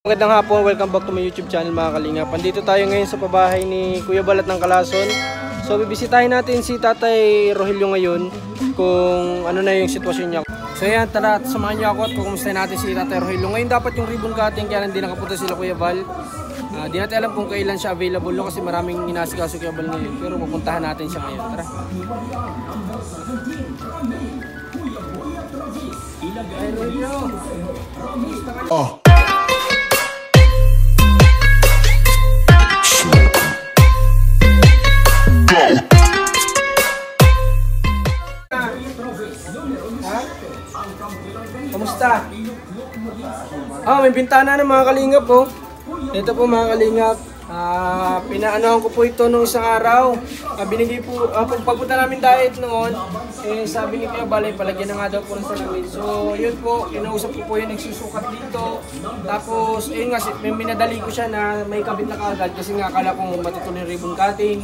Magandang hapon, welcome back to my YouTube channel mga kalingap. Andito tayo ngayon sa pabahay ni Kuya Balat ng Calason. So bibisitahin natin si Tatay Rogelio ngayon kung ano na yung sitwasyon niya. So yan, tara at samahan niyo ako at kukumustahin natin si Tatay Rogelio. Ngayon dapat yung ribbon cutting kaya hindi nakapunta sila Kuya Bal. Di natin alam kung kailan siya available no, kasi maraming inasikaso Kuya Bal ngayon. Pero pupuntahan natin siya ngayon. Tara. Tatay Rogelio. Oh. Kamusta? May bintana na mga kalingap po. Ito po mga kalingap. Pinaanohan ko po ito nung isang araw. Binigay po, pagpunta namin diet noon, sabi ni Kuya Balay, palagyan na nga daw po ng salamin. So yun po, kinausap ko po yung nagsusukat dito. Tapos, ayun nga, minadali ko siya na may kabit na kaagad kasi nga akala kong matutuloy yung ribbon cutting.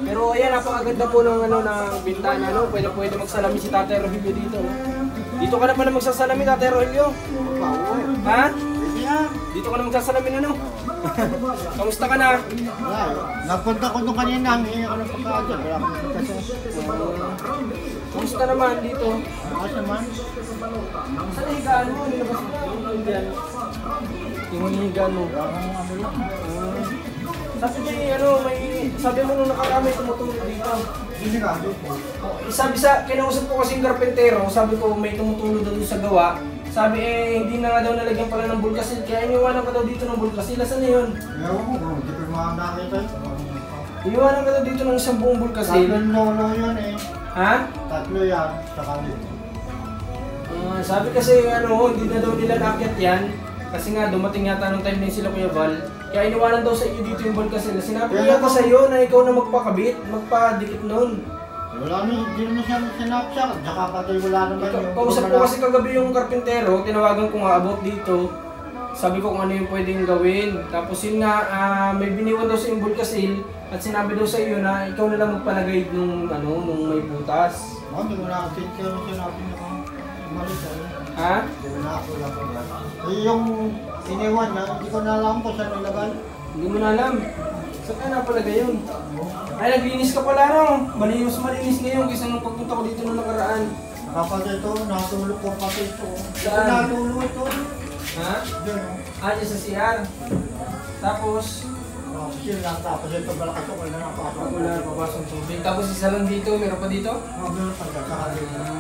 Pero ayan, napakaganda po ng, ng bintana. No? Pwede magsalamin si Tatay Rogelio dito. No? Dito ka na pala magsasalamin, Tatay Rogelio? Ha? Dito ka na magsasalamin ano? Kamusta ka na? Nagpunta ko nung kanina, hindi ako nagpapagod. Wala akong kasi. Kamusta naman dito? Ayos naman. Saan higaan mo? Nilabas mo? Yung higaan mo? Sabi mo nung nakakamay tumutulog dito. Hindi ka. Kinausap ko kasi yung karpentero, sabi ko may tumutulog doon sa gawa. Sabi hindi na nga daw nalagyan pala ng bulkasil, kaya iniwanan ka daw dito ng bulkasil. Asan na yun? Ewan ko, hindi ko mga nakita. Iniwanan ka daw dito ng isang buong bulkasil. Tatlong lolo yun eh. Ha? Tatlo yan, saka dito. Sabi kasi hindi na daw nila naakyat yan. Kasi nga dumating yata nung time na sila Kuya Val. Kaya iniwanan daw sa iyo dito yung bulkasil. Sinabi ko yata sa iyo na ikaw na magpakabit, magpadikit nun. Wala na, hindi naman siya sinapsak. Tsaka patay wala naman yung... Kausap ko kasi kagabi yung karpentero, tinawagan ko nga about dito. Sabi ko kung ano yung pwedeng gawin. Tapos yun nga, may biniwan daw sa yung bulkasil at sinabi daw sa iyo na ikaw na lang magpalagay nung may butas. Hindi mo na kasi sinabi niya kung umalis eh. Ha? Hindi mo na ako lang. Yung iniwan na, hindi ko na alam kung saan nilagay. Hindi mo na alam. Saan ka napalagay yun? Ay, naglinis ka pala no? Malinis ngayon kaysa nung pagpunta ko dito nung nakaraan. Kapag ito, natulog ko pati ito. Saan? Natulog ito. Ha? Diyan. Dyan sa CR. Tapos, Chill lang. Tapos ito, malakas ako na napapasok. wala na papasok tubig. Tapos isa lang dito, meron pa dito? Meron pa dyan.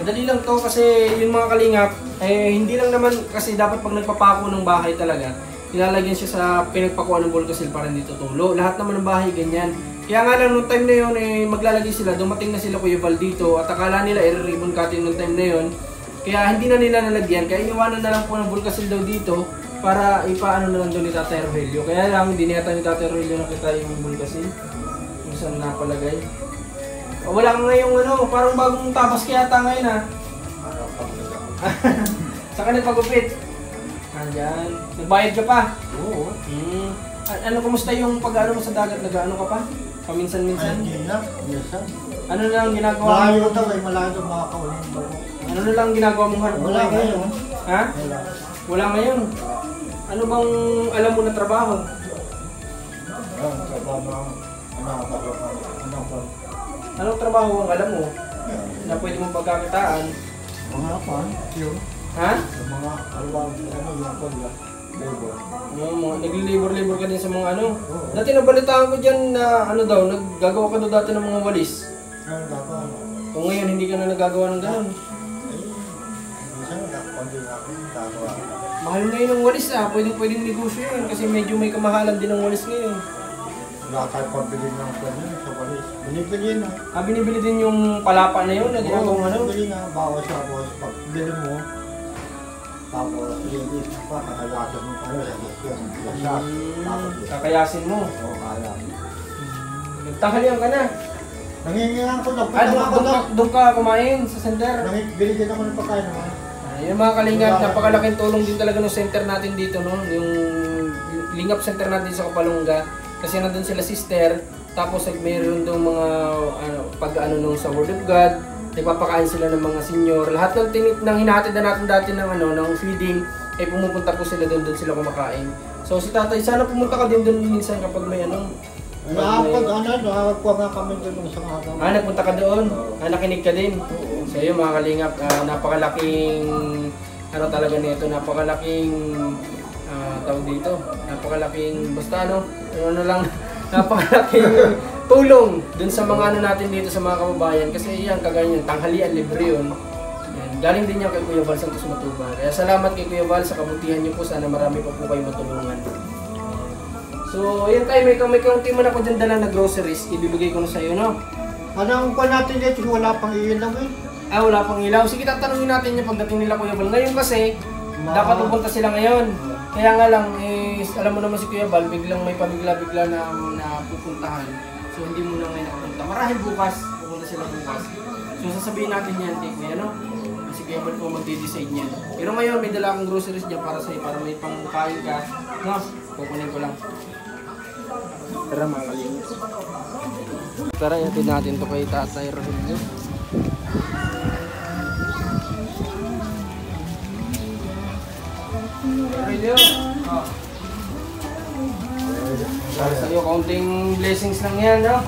Madali lang to kasi yung mga kalingap, hindi lang naman kasi dapat pag nagpapako ng bahay talaga, nilalagyan siya sa pinagpakuan ng bulkasil para hindi tutulo. Lahat naman ng bahay ganyan. Kaya nga lang nung time na yun, maglalagay sila, dumating na sila Kuya Val dito at akala nila i-ribbon cutting nung time na yun. Kaya hindi na nila nalagyan, kaya iniwanan na lang po ng bulkasil daw dito para ipaano na lang doon ni Tatay Rogelio. Kaya lang, hindi niyata ni Tatay Rogelio nakita yung bulkasil kung saan napalagay. Wala ka ngayong parang bagong tapas kaya yata ngayon ha. Saka nagpagupit. Andyan. Nagbayad ka pa? Oo. Kumusta yung pag-ano mo sa dagat? Nag-ano ka pa? Paminsan-minsan? Hindi na. Yes, sir. Ano na lang ginagawa mo? Malayo daw eh. Malayo daw makakaunin daw. Ano na lang ginagawa mong hard Wala ngayon. Ha? Wala. Wala ngayon. Ano bang alam mo na trabaho? Anong trabaho ang alam mo? Na pwede mong pagkakitaan? Mga pa, yun. Ha? Mga alawang yung pala. Labor. Nagli-labor ka din sa mga Dati nabalitaan ko dyan na naggagawa ka daw dati ng mga walis. Ano dapat? Kung ngayon hindi ka na nagagawa ng gano'n. Mahal ngayon ng walis pwedeng negosyo yun kasi medyo may kamahalan din ng walis ngayon. Wala tayo pabili ng pwede sa walis. Binibili na. Binibili din yung palapa na yun na ginagawang Binibili na. Bawas sa bawas. Pag bili mo, tapos i-edit pa, kakayasin mo kakayasin mo. Oo, kaya. Nagtanghalian ka na. Nangingihan ko, nagpunta Doon ka kumain sa center. Bili din ako ng pagkain naman. Yung mga kalingap, napakalaking tulong din talaga ng center natin dito, no? Yung lingap center natin sa Kapalungga. Kasi nandun sila sister, tapos mayroon doon mga pag-ano nung sa Word of God, nagpapakain sila ng mga senior. Lahat ng hinatid na natin dati ng ng feeding, eh pumupunta po sila doon sila kumakain. So si tatay, sana pumunta ka din doon minsan kapag may Nakakapag nga kami doon ng isang araw. Nagpunta ka doon? Nakinig ka din? So yun mga kalingap, napakalaking talaga nito, napakalaking tawag dito, napakalaking napakalaking tulong dun sa mga natin dito sa mga kababayan, kasi yan kagaya yung tanghalian, libre yun. Yan, galing din yan kay Kuya Val Santos Matubang. Kaya salamat kay Kuya Val sa kabutihan niyo po, sana marami pa po kayo matulungan. So yan tayo, may kaunti man ako dyan dala na groceries, ibibigay ko na sa iyo, no? Anong pa natin dito, wala pang ilaw eh. Wala pang ilaw. Sige, tatanungin natin yung pagdating nila Kuya Val. Ngayon kasi, dapat pupunta sila ngayon. Kaya nga lang, alam mo naman si Kuya Val, biglang may pabigla-bigla na pupuntahan. So hindi mo na ngayon nakapunta. Marahil bukas, pupunta sila bukas. So sasabihin natin yan kay Kuya, no? Si Kuya Val po magde-decide niyan. Pero ngayon, may dala akong groceries dyan para sa'yo, para may pangkain ka. No? Kukunin ko lang. Tara mga kalingap. Tara, ihatid natin ito kay Tatay Rogelio. Rogelio, para sa iyo, kaunting blessings lang yan, no?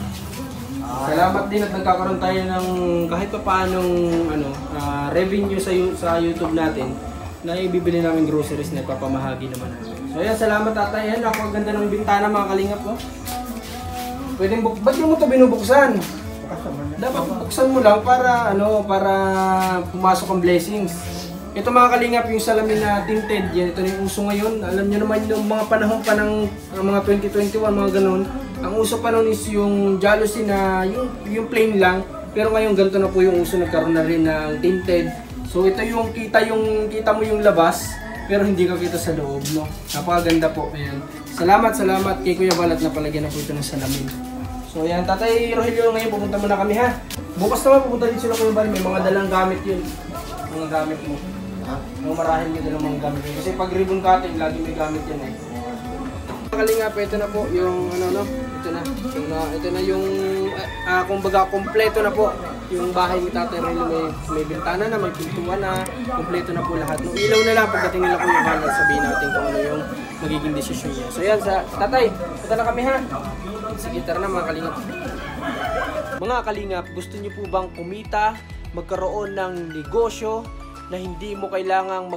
Salamat din at nagkakaroon tayo ng kahit pa paanong revenue sa YouTube natin na ibibili namin groceries na ipapamahagi naman natin. So yan, salamat tatay. Yan, napakaganda ng bintana mga kalingap, no? Pwedeng ba't mo ito binubuksan? Dapat buksan mo lang para para pumasok ang blessings. Ito mga kalingap, yung salamin na tinted, yan, ito na yung uso ngayon. Alam niyo naman yung mga panahon pa ng mga 2021, mga ganun. Ang uso pa nun is yung jealousy na yung plain lang. Pero ngayon ganito na po yung uso, nagkaroon na rin ng tinted. So ito yung kita mo yung labas, pero hindi ka kita sa loob, no? Napakaganda po. Ayan. Salamat kay Kuya Val at napalagyan na po ito ng salamin. So ayan, Tatay Rogelio, ngayon pupunta muna kami, ha? Bukas naman pupunta din sila Kuya Val, may mga dalang gamit yun. Mga gamit mo. Yung marahil may dalang mga gamit yun. Kasi pag ribbon cutting, lagi may gamit yan eh. Kalingap, ito na po yung ito na yung kumbaga kompleto na po yung bahay ni Tatay Rogelio. May bintana na, may pintuan na, kompleto na po lahat. Nung ilaw na lang, pagdating nila Kuya Val, sabihin natin kung ano yung magiging desisyon niya. So yan, Tatay, punta na kami, ha? Sige, tara na mga kalingap. Mga kalingap, gusto niyo po bang kumita, magkaroon ng negosyo na hindi mo kailangang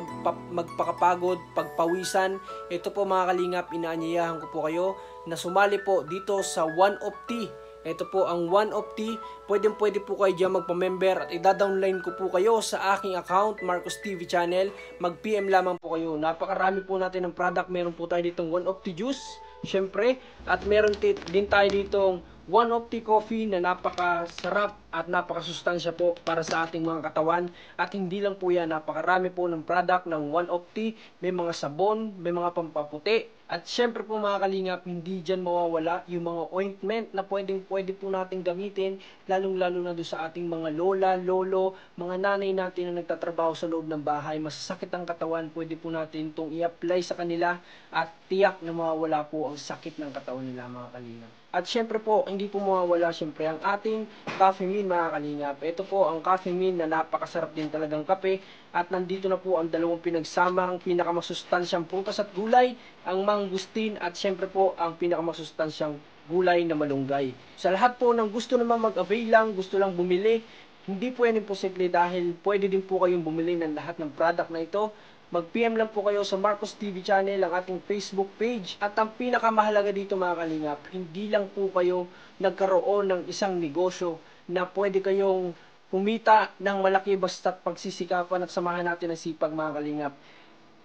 magpakapagod, pagpawisan? Ito po mga kalingap, inaanyayahan ko po kayo na sumali po dito sa One of Tea. Ito po ang One of Tea. Pwede po kayo dyan magpa-member at i-downline ko po kayo sa aking account, Marcos TV Channel. Mag-PM lamang po kayo. Napakarami po natin ng product. Meron po tayo ditong One of Tea Juice, syempre. At meron din tayo ditong One of Tea Coffee na napakasarap at napakasustansya po para sa ating mga katawan. At hindi lang po yan, napakarami po ng product ng One of Tea. May mga sabon, may mga pampaputi. At syempre po mga kalingap, hindi dyan mawawala yung mga ointment na pwede po natin gamitin, lalong-lalo na doon sa ating mga lola, lolo, mga nanay natin na nagtatrabaho sa loob ng bahay, masasakit ang katawan, pwede po natin itong i-apply sa kanila at tiyak na mawawala po ang sakit ng katawan nila mga kalingap. At syempre po, hindi po mawawala syempre ang ating Coffee Mean mga kalingap. Ito po ang Coffee Mean na napakasarap din talagang kape. At nandito na po ang dalawang pinagsamang pinakamasustansyang prutas at gulay, ang mangustin at syempre po ang pinakamasustansyang gulay na malunggay. Sa lahat po ng gusto naman mag-avail lang, gusto lang bumili, hindi po yan imposible dahil pwede din po kayong bumili ng lahat ng product na ito. Mag-PM lang po kayo sa Marcos TV Channel, ang ating Facebook page. At ang pinakamahalaga dito mga kalingap, hindi lang po kayo nagkaroon ng isang negosyo na pwede kayong kumita ng malaki basta't pagsisikapan at samahan natin ang sipag mga kalingap.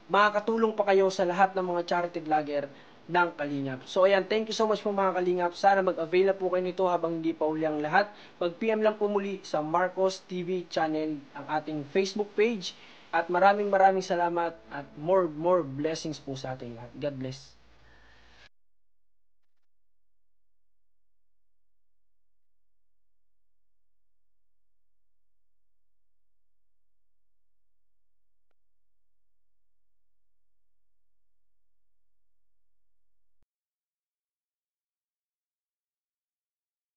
Makakatulong pa kayo sa lahat ng mga charity vlogger ng Kalingap. So ayan, thank you so much po mga Kalingap. Sana mag-avail na po kayo nito habang hindi pa uli ang lahat. Mag-PM lang po muli sa Marcos TV Channel, ang ating Facebook page. At maraming salamat at more blessings po sa ating lahat. God bless.